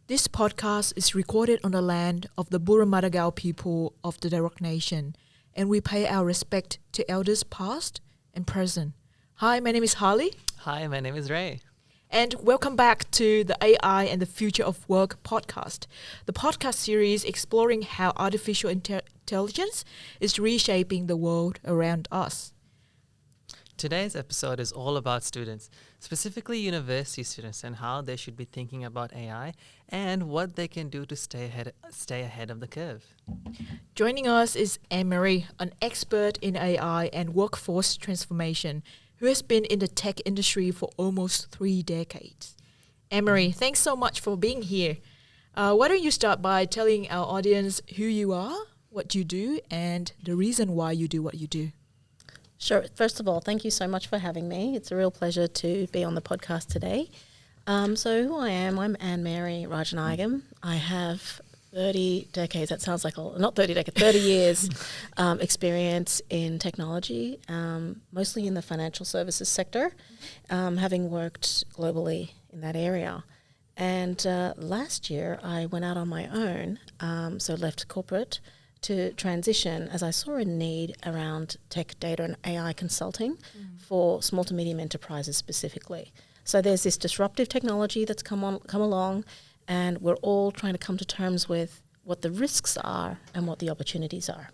This podcast is recorded on the land of the Burra people of the Darug Nation, and we pay our respect to elders past and present. Hi, my name is Harley. Hi, my name is Ray. And welcome back to the AI and the Future of Work podcast, the podcast series exploring how artificial intelligence is reshaping the world around us. Today's episode is all about students, specifically university students, and how they should be thinking about AI and what they can do to stay ahead of the curve. Joining us is Anne-Marie, an expert in AI and workforce transformation, who has been in the tech industry for almost 3 decades. Anne-Marie, thanks so much for being here. Why don't you start by telling our audience who you are, what you do, and the reason why you do what you do? Sure. First of all, thank you so much for having me. It's a real pleasure to be on the podcast today. So who I am, I'm Anne-Marie Rajanayagam. I have 30 decades, that sounds like, not 30 decades, 30 years experience in technology, mostly in the financial services sector, having worked globally in that area. And last year I went out on my own, so left corporate to transition as I saw a need around tech, data and AI consulting for small to medium enterprises specifically. So there's this disruptive technology that's come along, and we're all trying to come to terms with what the risks are and what the opportunities are.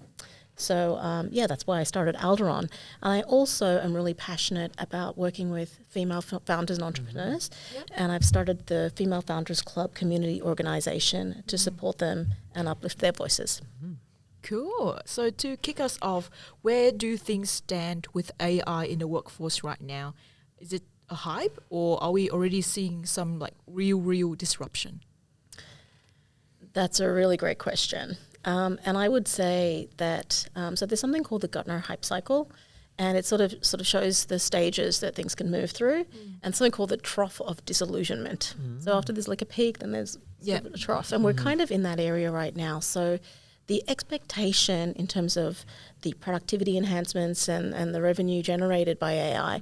So that's why I started Alderon. And I also am really passionate about working with female founders and entrepreneurs. Yep. And I've started the Female Founders Club community organization to support them and uplift their voices. Cool. So to kick us off, where do things stand with AI in the workforce right now? Is it a hype, or are we already seeing some real disruption? That's a really great question. And I would say that, so there's something called the Gartner hype cycle, and it sort of shows the stages that things can move through, and something called the trough of disillusionment. So after there's like a peak, then there's sort of a trough, and we're kind of in that area right now. So the expectation in terms of the productivity enhancements and the revenue generated by AI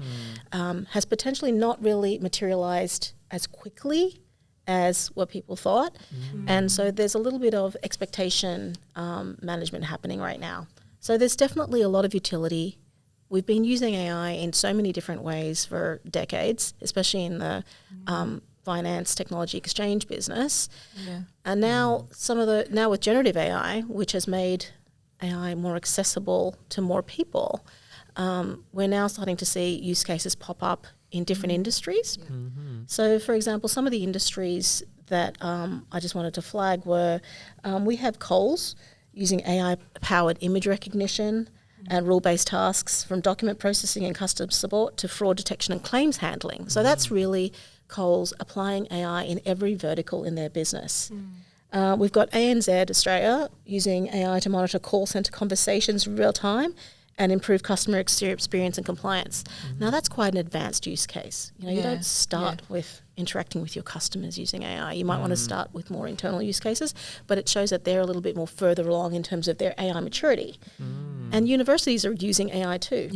has potentially not really materialized as quickly as what people thought. And so there's a little bit of expectation management happening right now. So there's definitely a lot of utility. We've been using AI in so many different ways for decades, especially in the finance technology exchange business. And now now with generative AI, which has made AI more accessible to more people, we're now starting to see use cases pop up in different industries. So for example, some of the industries that I just wanted to flag were, we have Coles using AI-powered image recognition and rule-based tasks, from document processing and customer support to fraud detection and claims handling. So that's really Coles applying AI in every vertical in their business. We've got ANZ Australia using AI to monitor call centre conversations in real time and improve customer experience and compliance. Now that's quite an advanced use case. You don't start with interacting with your customers using AI. You might want to start with more internal use cases, but it shows that they're a little bit more further along in terms of their AI maturity. And universities are using AI too.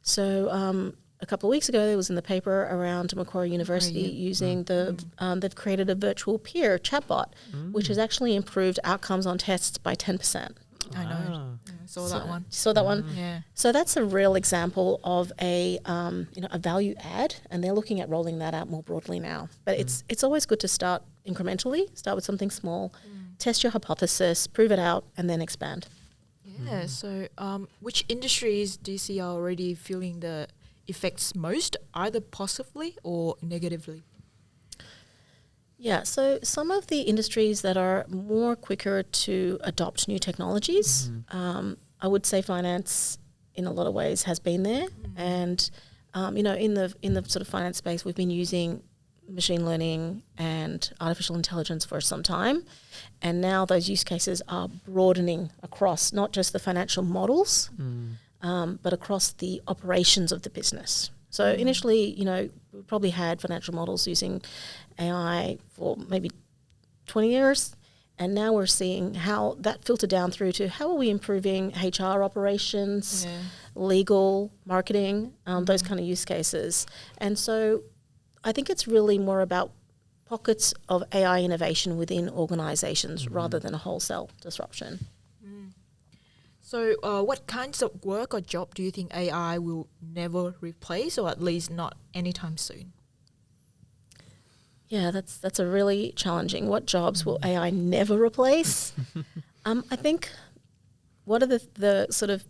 So a couple of weeks ago, there was in the paper around Macquarie University using they've created a virtual peer chatbot, which has actually improved outcomes on tests by 10%. I know. Saw that one. Saw that one? Yeah. So that's a real example of a value add, and they're looking at rolling that out more broadly now. But it's always good to start incrementally, start with something small, test your hypothesis, prove it out, and then expand. Yeah. So which industries do you see are already feeling the effects most, either positively or negatively? Yeah, so some of the industries that are more quicker to adopt new technologies, I would say finance in a lot of ways has been there. And, in the sort of finance space, we've been using machine learning and artificial intelligence for some time. And now those use cases are broadening across not just the financial models, but across the operations of the business. So initially, we probably had financial models using AI for maybe 20 years, and now we're seeing how that filtered down through to how are we improving HR operations, legal, marketing, those kind of use cases. And so I think it's really more about pockets of AI innovation within organizations rather than a wholesale disruption. So what kinds of work or job do you think AI will never replace, or at least not anytime soon? Yeah, that's a really challenging. What jobs will AI never replace? I think what are the sort of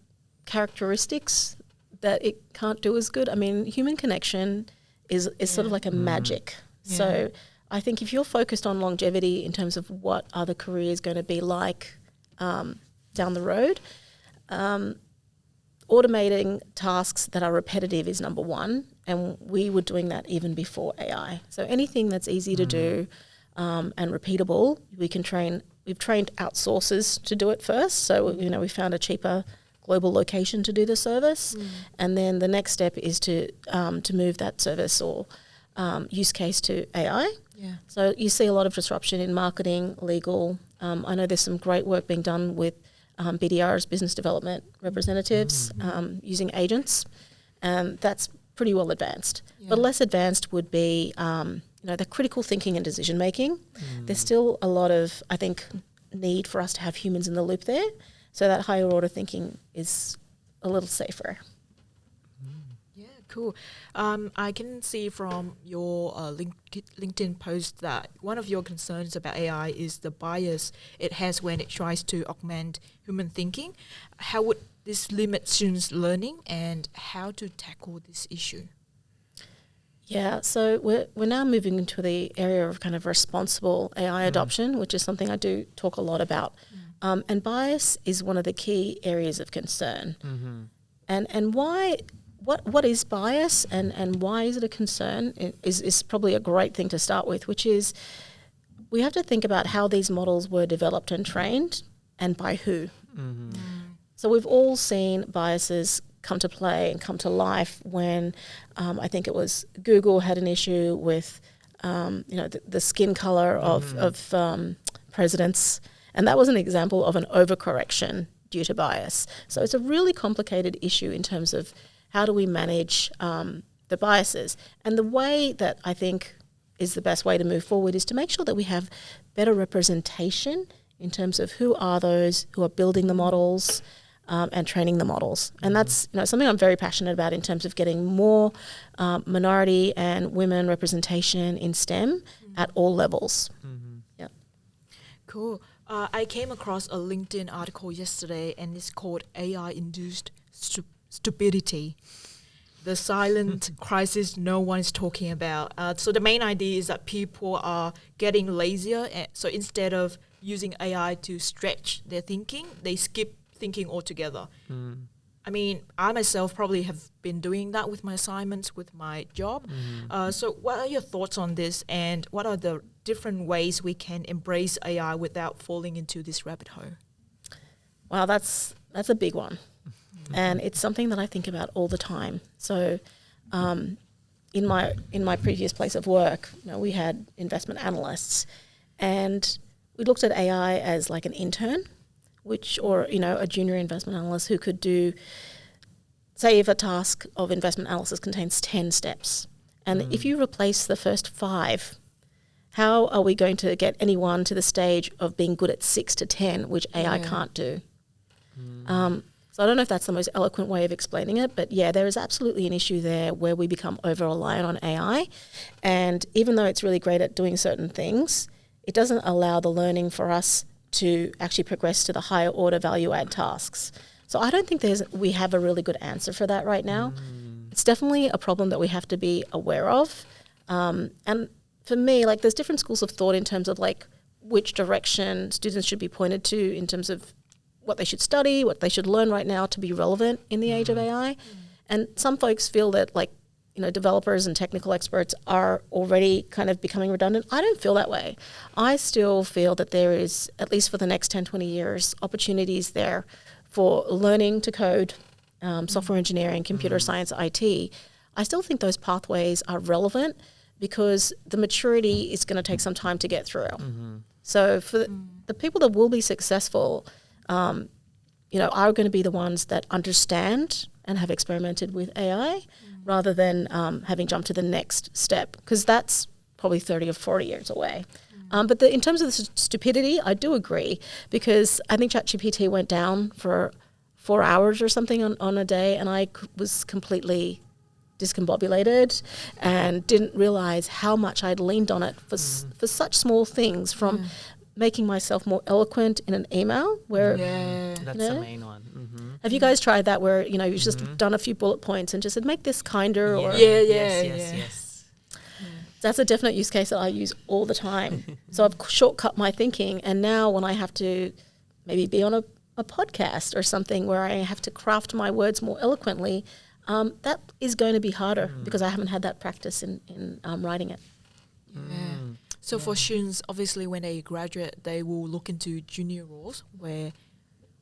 characteristics that it can't do as good? I mean, human connection is sort of like a magic. Yeah. So I think if you're focused on longevity in terms of what are the careers going to be like down the road, automating tasks that are repetitive is number one, and we were doing that even before AI. So anything that's easy to do and repeatable, we can train. We've trained outsourcers to do it first. So we found a cheaper global location to do the service, and then the next step is to move that service or use case to AI. Yeah. So you see a lot of disruption in marketing, legal. I know there's some great work being done with BDRs, business development representatives, using agents, and that's pretty well advanced. Yeah. But less advanced would be, the critical thinking and decision making. There's still a lot of, I think, need for us to have humans in the loop there, so that higher order thinking is a little safer. Yeah, cool. I can see from your LinkedIn post that one of your concerns about AI is the bias it has when it tries to augment human thinking. How would this limit students' learning, and how to tackle this issue? Yeah, so we're now moving into the area of kind of responsible AI adoption, which is something I do talk a lot about. And bias is one of the key areas of concern. And why? What is bias, and why is it a concern? Is probably a great thing to start with, which is we have to think about how these models were developed and trained, and by who. So we've all seen biases come to play and come to life when I think it was Google had an issue with the skin color of presidents, and that was an example of an overcorrection due to bias. So it's a really complicated issue in terms of how do we manage the biases. And the way that I think is the best way to move forward is to make sure that we have better representation in terms of who are those who are building the models and training the models. And that's something I'm very passionate about in terms of getting more minority and women representation in STEM at all levels. Yeah. Cool. I came across a LinkedIn article yesterday, and it's called AI-Induced Stupidity, the silent crisis no one is talking about. So the main idea is that people are getting lazier. So instead of using AI to stretch their thinking, they skip thinking altogether. I mean, I myself probably have been doing that with my assignments, with my job. So what are your thoughts on this, and what are the different ways we can embrace AI without falling into this rabbit hole? Wow, that's a big one. And it's something that I think about all the time. So in my previous place of work, we had investment analysts, and we looked at AI as like an intern, or a junior investment analyst who could do, say, if a task of investment analysis contains 10 steps, and if you replace the first 5, how are we going to get anyone to the stage of being good at 6 to 10, which AI can't do? So I don't know if that's the most eloquent way of explaining it, but yeah, there is absolutely an issue there where we become over-reliant on AI, and even though it's really great at doing certain things, it doesn't allow the learning for us to actually progress to the higher order value add tasks. So I don't think we have a really good answer for that right now. It's definitely a problem that we have to be aware of. And for me, there's different schools of thought in terms of which direction students should be pointed to in terms of what they should study, what they should learn right now to be relevant in the age of AI. And some folks feel that developers and technical experts are already kind of becoming redundant. I don't feel that way. I still feel that there is, at least for the next 10, 20 years, opportunities there for learning to code, software engineering, computer science, IT. I still think those pathways are relevant because the maturity is going to take some time to get through. So for the people that will be successful, are going to be the ones that understand and have experimented with AI rather than having jumped to the next step, because that's probably 30 or 40 years away. But in terms of the stupidity, I do agree, because I think ChatGPT went down for 4 hours or something on a day, and I was completely discombobulated and didn't realize how much I'd leaned on it for such small things, from making myself more eloquent in an email where That's the main one. have you guys tried that, where you've just done a few bullet points and just said, make this kinder? Or Yes. that's a definite use case that I use all the time. So I've shortcut my thinking, and now when I have to maybe be on a podcast or something where I have to craft my words more eloquently, that is going to be harder because I haven't had that practice in writing it. So for students, obviously when they graduate, they will look into junior roles where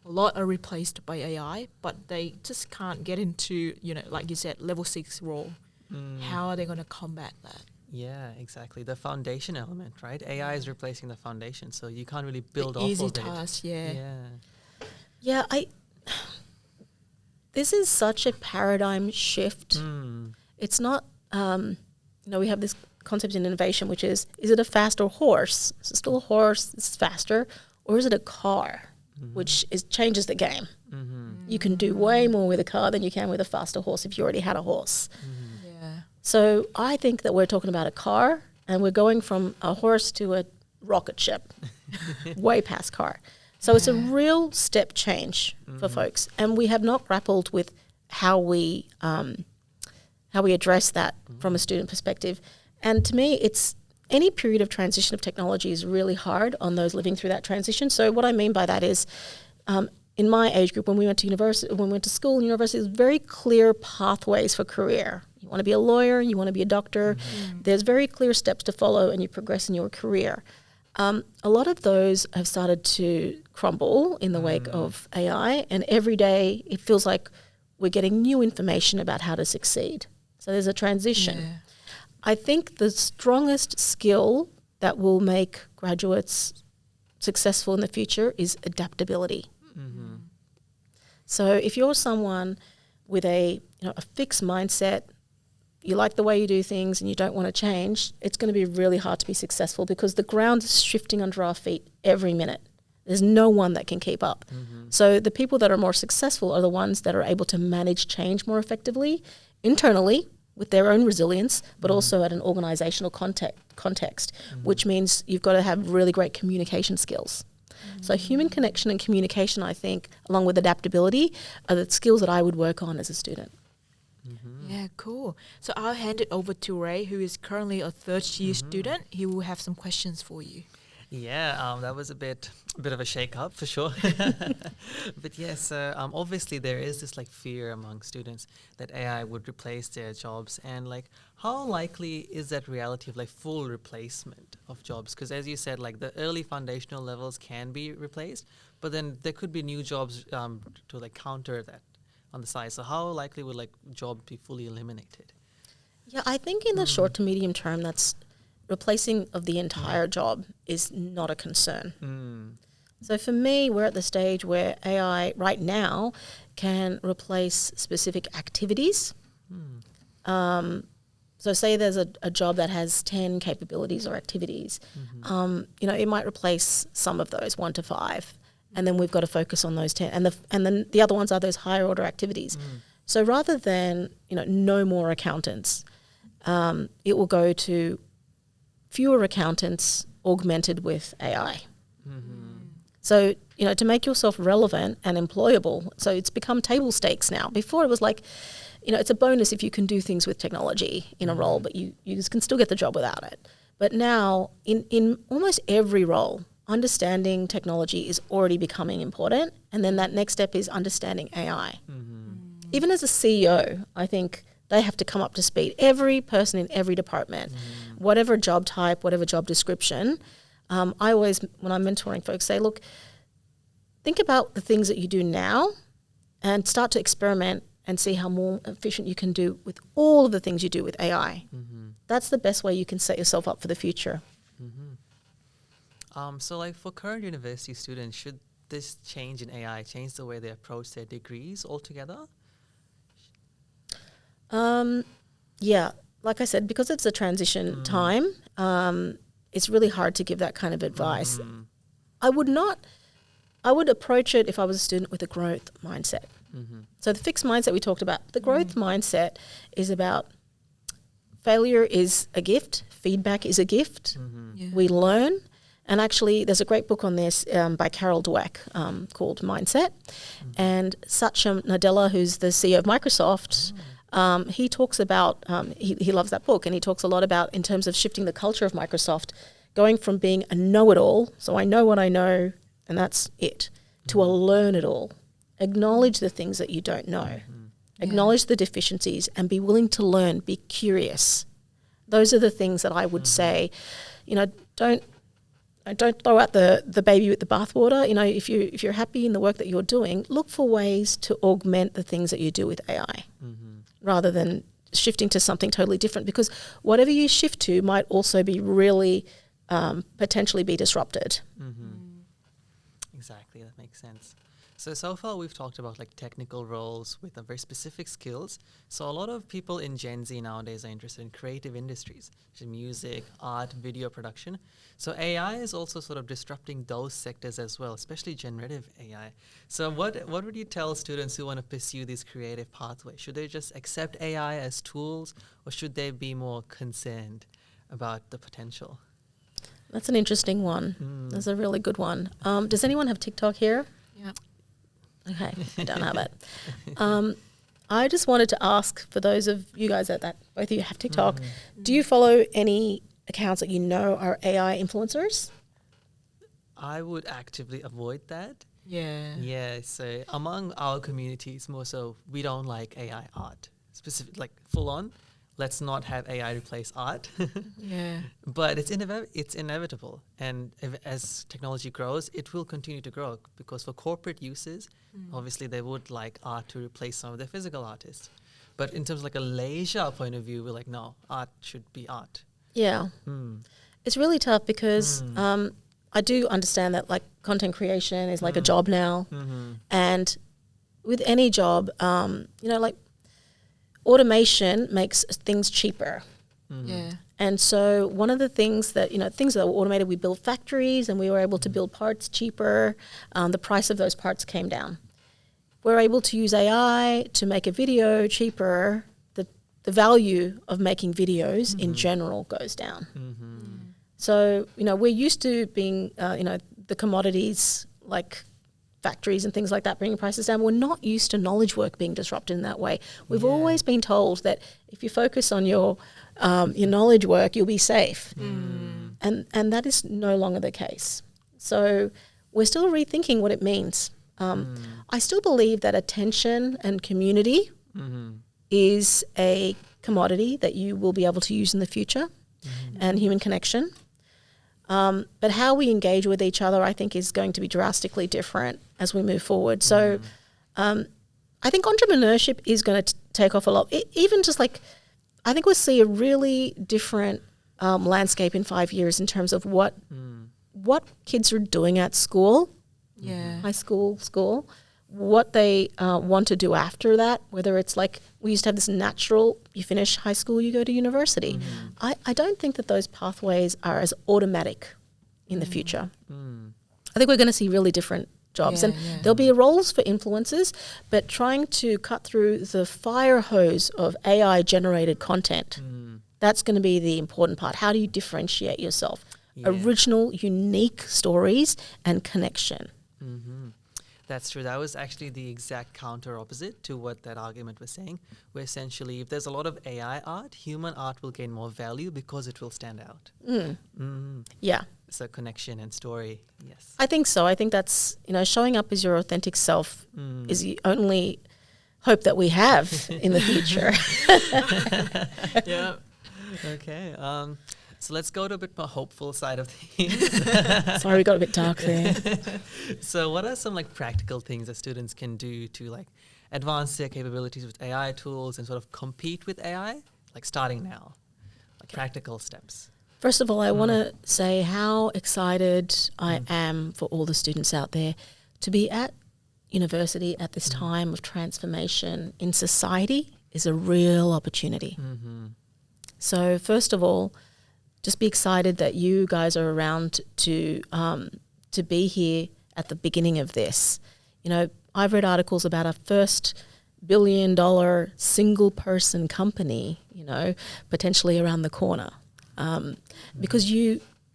a lot are replaced by AI, but they just can't get into, like you said, level 6 role. How are they going to combat that? Yeah, exactly. The foundation element, right? AI is replacing the foundation, so you can't really build off easy of it. task, Yeah, this is such a paradigm shift. It's not, we have this concept in innovation, which is it a faster horse? Is it still a horse? It's faster. Or is it a car, which changes the game? You can do way more with a car than you can with a faster horse if you already had a horse. So I think that we're talking about a car, and we're going from a horse to a rocket ship, way past car. So it's a real step change for folks, and we have not grappled with how we address that from a student perspective. And to me, it's any period of transition of technology is really hard on those living through that transition. So what I mean by that is, in my age group, when we went to school and university, there's very clear pathways for career. You want to be a lawyer, you want to be a doctor. There's very clear steps to follow, and you progress in your career. A lot of those have started to crumble in the wake of AI, and every day it feels like we're getting new information about how to succeed. So there's a transition. I think the strongest skill that will make graduates successful in the future is adaptability. So if you're someone with a fixed mindset, you like the way you do things and you don't want to change, it's going to be really hard to be successful, because the ground is shifting under our feet every minute. There's no one that can keep up. So the people that are more successful are the ones that are able to manage change more effectively internally with their own resilience, but also at an organizational context, which means you've got to have really great communication skills. So human connection and communication, I think, along with adaptability, are the skills that I would work on as a student. Yeah, cool. So I'll hand it over to Ray, who is currently a third-year student. He will have some questions for you. Yeah, that was a bit of a shake-up for sure. But yes, obviously there is this fear among students that AI would replace their jobs, and how likely is that reality of full replacement of jobs? Because as you said, the early foundational levels can be replaced, but then there could be new jobs to counter that on the side. So how likely would job be fully eliminated? Yeah, I think in the short to medium term, that's replacing of the entire job is not a concern. So for me, we're at the stage where AI right now can replace specific activities. So say there's a job that has 10 capabilities or activities. It might replace some of those, 1 to 5. And then we've got to focus on those 10. And then the other ones are those higher order activities. So rather than, no more accountants, it will go to fewer accountants augmented with AI. So, to make yourself relevant and employable, so it's become table stakes now. Before it was it's a bonus if you can do things with technology in a role, but you can still get the job without it. But now, in almost every role, understanding technology is already becoming important. And then that next step is understanding AI. Even as a CEO, I think they have to come up to speed. Every person in every department, whatever job type, whatever job description, I always, when I'm mentoring folks, say, look, think about the things that you do now and start to experiment and see how more efficient you can do with all of the things you do with AI. That's the best way you can set yourself up for the future. So for current university students, should this change in AI change the way they approach their degrees altogether? Yeah, like I said, because it's a transition time, it's really hard to give that kind of advice. I would approach it if I was a student with a growth mindset. So the fixed mindset we talked about, the growth mindset is about failure is a gift, feedback is a gift. Yeah. We learn. And actually, there's a great book on this by Carol Dweck called Mindset. And Satya Nadella, who's the CEO of Microsoft, he talks about, he loves that book, and he talks a lot about, in terms of shifting the culture of Microsoft, going from being a know-it-all, so I know what I know, and that's it, to a learn-it-all. Acknowledge the things that you don't know. Acknowledge the deficiencies and be willing to learn, be curious. Those are the things that I would say, don't throw out the baby with the bathwater. If you're happy in the work that you're doing, look for ways to augment the things that you do with AI rather than shifting to something totally different, because whatever you shift to might also be really potentially be disrupted. Exactly, that makes sense. So far we've talked about like technical roles with very specific skills. So a lot of people in Gen Z nowadays are interested in creative industries, such as music, art, video production. So AI is also sort of disrupting those sectors as well, especially generative AI. So what would you tell students who want to pursue these creative pathways? Should they just accept AI as tools, or should they be more concerned about the potential? That's an interesting one. That's a really good one. Does anyone have TikTok here? Yeah. Okay, I don't have it. I just wanted to ask, for those of you guys that both of you have TikTok, do you follow any accounts that you know are AI influencers? I would actively avoid that. Yeah. Yeah, so among our communities, more so, we don't like AI art. Specific, like full on, let's not have AI replace art. Yeah. But it's inevitable. And as technology grows, it will continue to grow, because for corporate uses, obviously they would like art to replace some of their physical artists. But in terms of like a leisure point of view, we're like, no, art should be art. Yeah. It's really tough because I do understand that like content creation is like a job now. And with any job, like automation makes things cheaper. Yeah. And so one of the things that, things that were automated, we built factories and we were able to build parts cheaper. The price of those parts came down. We're able to use AI to make a video cheaper. The value of making videos in general goes down. So, we're used to being, the commodities like factories and things like that bringing prices down. We're not used to knowledge work being disrupted in that way. We've always been told that if you focus on your knowledge work, you'll be safe. And that is no longer the case. So we're still rethinking what it means. I still believe that attention and community is a commodity that you will be able to use in the future, and human connection. But how we engage with each other, I think, is going to be drastically different as we move forward. So I think entrepreneurship is going to take off a lot. Even just like, I think we'll see a really different landscape in 5 years in terms of what kids are doing at school, high school, what they want to do after that, whether it's like we used to have this natural, you finish high school, you go to university. I don't think that those pathways are as automatic in the future. I think we're going to see really different jobs, and there'll be roles for influencers, but trying to cut through the fire hose of AI generated content, that's going to be the important part. How do you differentiate yourself? Original, unique stories and connection. That's true. That was actually the exact counter opposite to what that argument was saying, where essentially if there's a lot of AI art, human art will gain more value because it will stand out. Yeah. So connection and story, yes. I think so. I think that's, showing up as your authentic self is the only hope that we have in the future. Yeah. Okay. So let's go to a bit more hopeful side of things. Sorry, we got a bit dark there. So what are some like practical things that students can do to like advance their capabilities with AI tools and sort of compete with AI, like starting now, like practical steps? First of all, I want to say how excited I am for all the students out there to be at university at this time of transformation in society is a real opportunity. So first of all, just be excited that you guys are around to be here at the beginning of this. You know, I've read articles about a first $1 billion single person company, you know, potentially around the corner. Because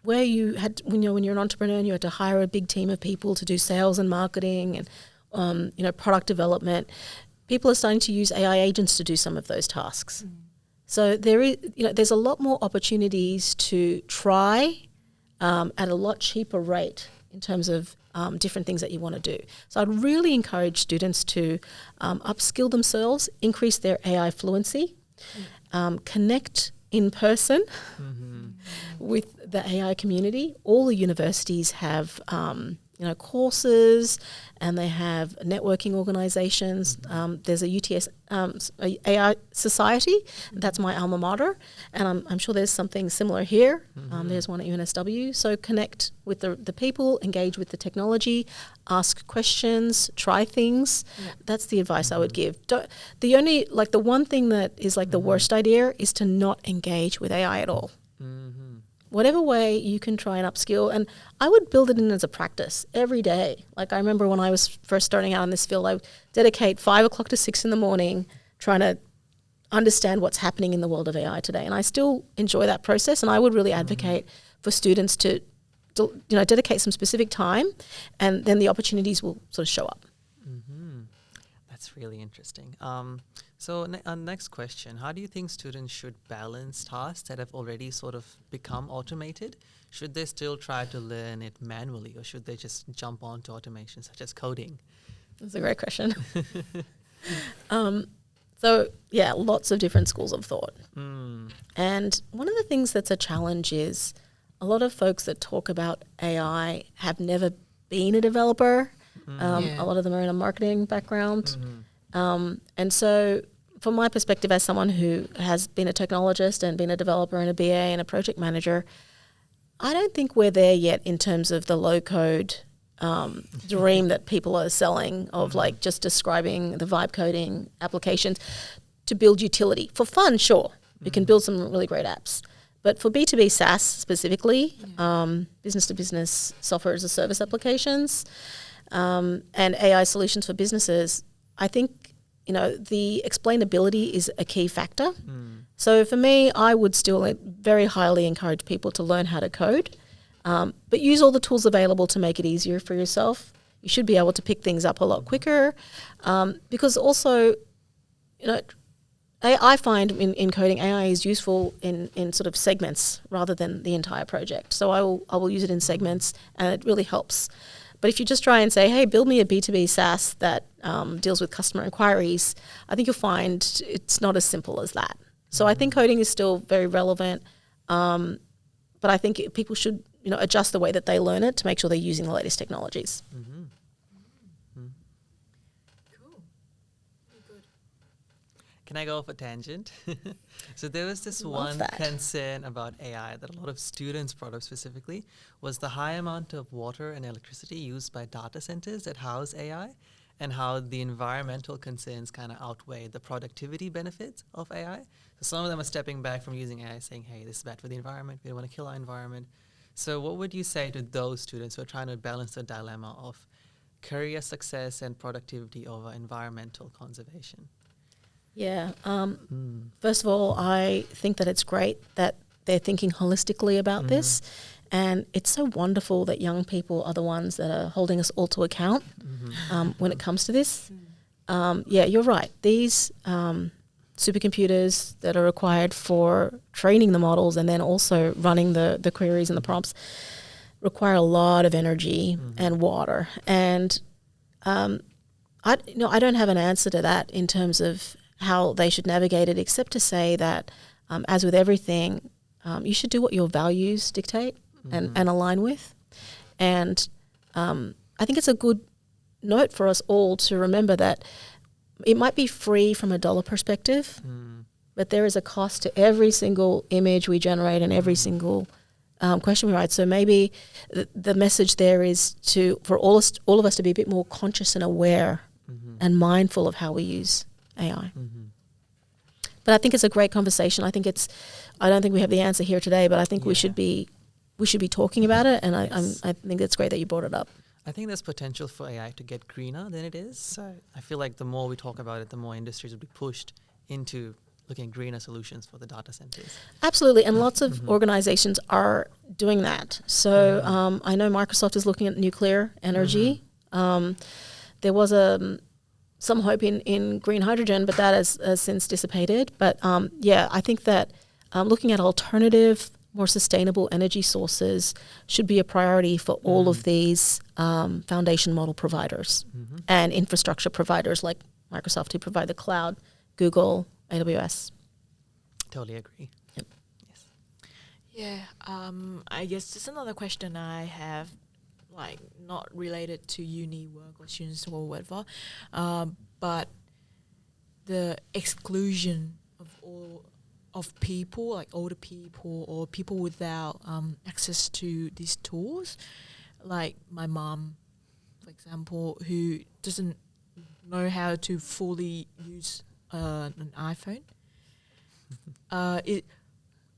when you're an entrepreneur and you had to hire a big team of people to do sales and marketing and, product development, people are starting to use AI agents to do some of those tasks. So there's a lot more opportunities to try at a lot cheaper rate in terms of different things that you want to do. So I'd really encourage students to upskill themselves, increase their AI fluency, connect in person with the AI community. All the universities have courses, and they have networking organizations. There's a UTS AI Society. That's my alma mater, and I'm sure there's something similar here. There's one at UNSW. So connect with the people, engage with the technology, ask questions, try things. Yeah. That's the advice I would give. The one thing that is like the worst idea is to not engage with AI at all. Whatever way you can try and upskill. And I would build it in as a practice every day. Like I remember when I was first starting out in this field, I would dedicate 5 o'clock to 6 in the morning trying to understand what's happening in the world of AI today. And I still enjoy that process. And I would really advocate for students to dedicate some specific time, and then the opportunities will sort of show up. That's really interesting. So next question, how do you think students should balance tasks that have already sort of become automated? Should they still try to learn it manually, or should they just jump onto automation such as coding? That's a great question. Lots of different schools of thought. And one of the things that's a challenge is a lot of folks that talk about AI have never been a developer. A lot of them are in a marketing background. And so from my perspective as someone who has been a technologist and been a developer and a BA and a project manager, I don't think we're there yet in terms of the low-code dream that people are selling of like just describing the vibe coding applications to build utility. For fun, sure, we can build some really great apps. But for B2B SaaS specifically, business-to-business software as a service applications, and AI solutions for businesses, I think, the explainability is a key factor. So for me, I would still very highly encourage people to learn how to code, but use all the tools available to make it easier for yourself. You should be able to pick things up a lot quicker, because also, I find in coding, AI is useful in sort of segments rather than the entire project. So I will use it in segments, and it really helps. But if you just try and say, hey, build me a B2B SaaS that deals with customer inquiries, I think you'll find it's not as simple as that. So I think coding is still very relevant, but I think people should adjust the way that they learn it to make sure they're using the latest technologies. Cool. Good. Can I go off a tangent? So there was this one concern about AI that a lot of students brought up specifically, was the high amount of water and electricity used by data centers that house AI, and how the environmental concerns kind of outweigh the productivity benefits of AI. So some of them are stepping back from using AI, saying, hey, this is bad for the environment, we don't want to kill our environment. So what would you say to those students who are trying to balance the dilemma of career success and productivity over environmental conservation? Yeah. First of all, I think that it's great that they're thinking holistically about this. And it's so wonderful that young people are the ones that are holding us all to account when it comes to this. You're right. These supercomputers that are required for training the models and then also running the queries and the prompts require a lot of energy and water. And I don't have an answer to that in terms of how they should navigate it, except to say that, as with everything, you should do what your values dictate and align with. And I think it's a good note for us all to remember that it might be free from a dollar perspective, but there is a cost to every single image we generate and every single question we write. So maybe the message there is for all of us to be a bit more conscious and aware and mindful of how we use AI. But I think it's a great conversation. I don't think we have the answer here today, but I think we should be talking about it. And I think it's great that you brought it up. I think there's potential for AI to get greener than it is. So I feel like the more we talk about it, the more industries will be pushed into looking at greener solutions for the data centers. Absolutely, and lots of organizations are doing that. So I know Microsoft is looking at nuclear energy. There was some hope in green hydrogen, but that has since dissipated. But I think that looking at alternative, more sustainable energy sources should be a priority for all of these foundation model providers and infrastructure providers like Microsoft who provide the cloud, Google, AWS. Totally agree. Yep. Yes. Yeah, I guess just another question I have, like not related to uni work or students or whatever, but the exclusion of people, like older people or people without access to these tools, like my mom, for example, who doesn't know how to fully use an iPhone.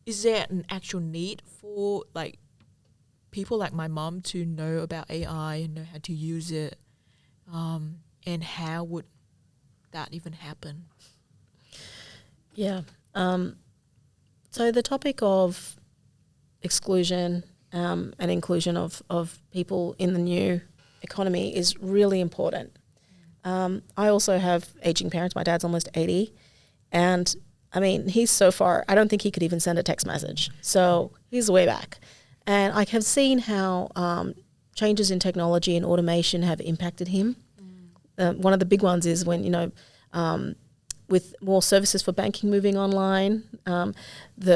Is there an actual need for like people like my mom to know about AI and know how to use it, and how would that even happen? Yeah. So the topic of exclusion and inclusion of people in the new economy is really important. I also have aging parents. My dad's almost 80. And, I mean, he's so far, I don't think he could even send a text message. So he's way back. And I have seen how changes in technology and automation have impacted him. One of the big ones is when, with more services for banking moving online,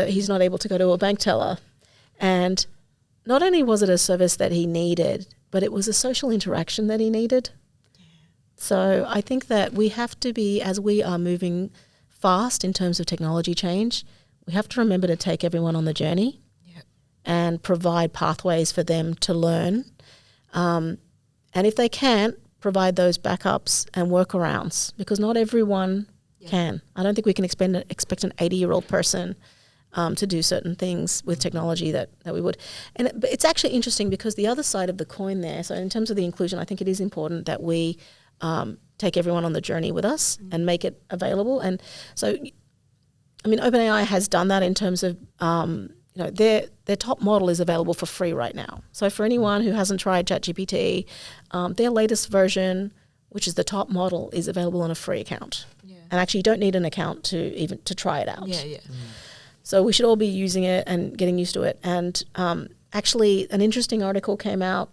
he's not able to go to a bank teller. And not only was it a service that he needed, but it was a social interaction that he needed. Yeah. So I think that we have to be, as we are moving fast in terms of technology change, we have to remember to take everyone on the journey and provide pathways for them to learn. And if they can't, provide those backups and workarounds, because not everyone can. I don't think we can expect an 80-year-old person to do certain things with technology that we would. And but it's actually interesting because the other side of the coin there, so in terms of the inclusion, I think it is important that we take everyone on the journey with us and make it available. And so, I mean, OpenAI has done that in terms of, their top model is available for free right now. So for anyone who hasn't tried ChatGPT, their latest version, which is the top model, is available on a free account. Yeah. And actually you don't need an account to try it out. Yeah. So we should all be using it and getting used to it. And actually an interesting article came out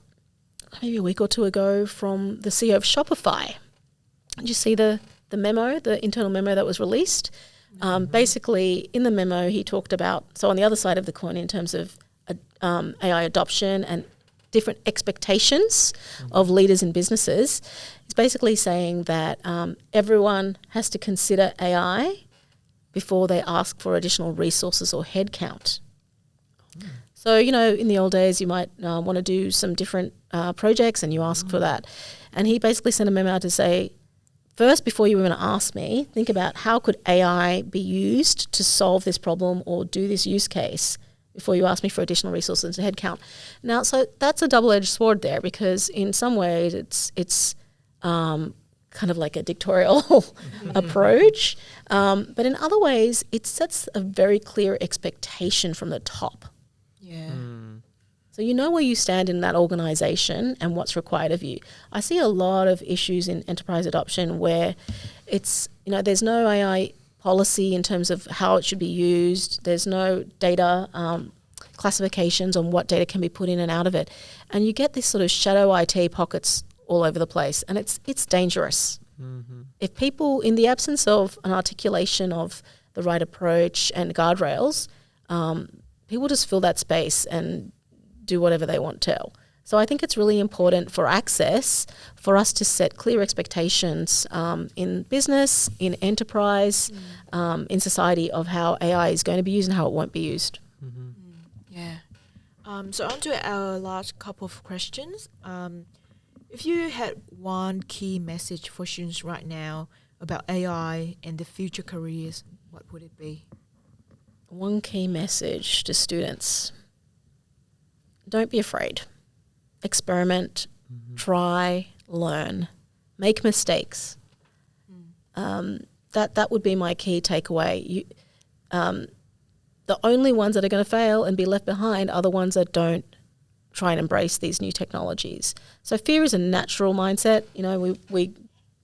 maybe a week or two ago from the CEO of Shopify. Did you see the memo, the internal memo that was released? Basically, in the memo, he talked about, so on the other side of the coin in terms of AI adoption and different expectations of leaders in businesses, he's basically saying that everyone has to consider AI before they ask for additional resources or headcount. So, in the old days, you might want to do some different projects and you ask for that. And he basically sent a memo out to say, first, before you even ask me, think about how could AI be used to solve this problem or do this use case before you ask me for additional resources and headcount. Now, so that's a double-edged sword there, because in some ways it's kind of like a dictatorial approach. But in other ways, it sets a very clear expectation from the top. Yeah. So you know where you stand in that organization and what's required of you. I see a lot of issues in enterprise adoption where it's, there's no AI policy in terms of how it should be used. There's no data classifications on what data can be put in and out of it. And you get this sort of shadow IT pockets all over the place, and it's dangerous. Mm-hmm. If people, in the absence of an articulation of the right approach and guardrails, people just fill that space and do whatever they want to. So I think it's really important for access for us to set clear expectations in business, in enterprise, in society of how AI is going to be used and how it won't be used. Mm-hmm. Yeah. So on to our last couple of questions. If you had one key message for students right now about AI and the future careers, what would it be? One key message to students: don't be afraid. Experiment, try, learn, make mistakes. That would be my key takeaway. The only ones that are going to fail and be left behind are the ones that don't try and embrace these new technologies. So fear is a natural mindset. You know, we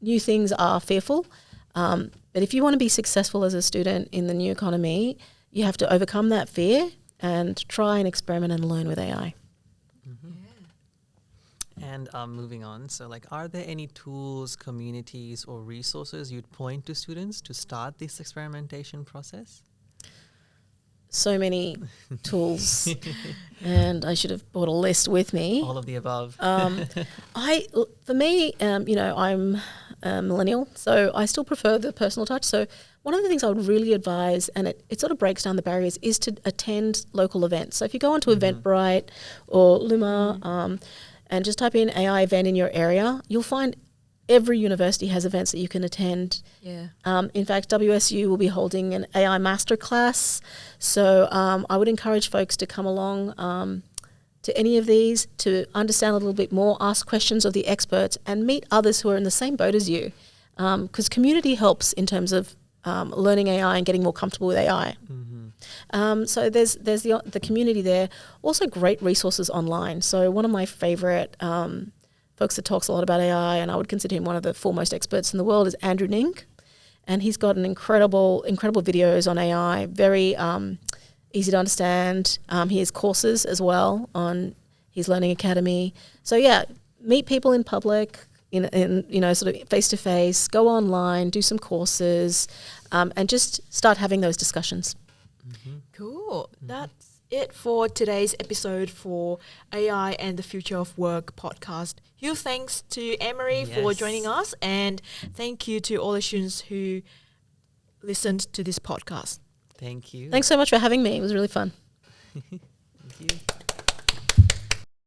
new things are fearful. But if you want to be successful as a student in the new economy, you have to overcome that fear and try and experiment and learn with AI. And moving on, so like, are there any tools, communities, or resources you'd point to students to start this experimentation process? So many tools, and I should have brought a list with me. All of the above. For me, you know, I'm a millennial, so I still prefer the personal touch. So one of the things I would really advise, and it sort of breaks down the barriers, is to attend local events. So if you go onto Eventbrite or Luma, and just type in AI event in your area, you'll find every university has events that you can attend. Yeah. In fact, WSU will be holding an AI masterclass. So I would encourage folks to come along to any of these to understand a little bit more, ask questions of the experts, and meet others who are in the same boat as you. Because community helps in terms of learning AI and getting more comfortable with AI. So there's the community there. Also great resources online. So one of my favorite folks that talks a lot about AI, and I would consider him one of the foremost experts in the world, is Andrew Ning. And he's got an incredible videos on AI, very easy to understand. He has courses as well on his Learning Academy. So yeah, meet people in public, in you know, sort of face to face, go online, do some courses, and just start having those discussions. Cool. That's it for today's episode for AI and the Future of Work podcast. Huge thanks to Emery for joining us, and thank you to all the students who listened to this podcast. Thank you. Thanks so much for having me. It was really fun.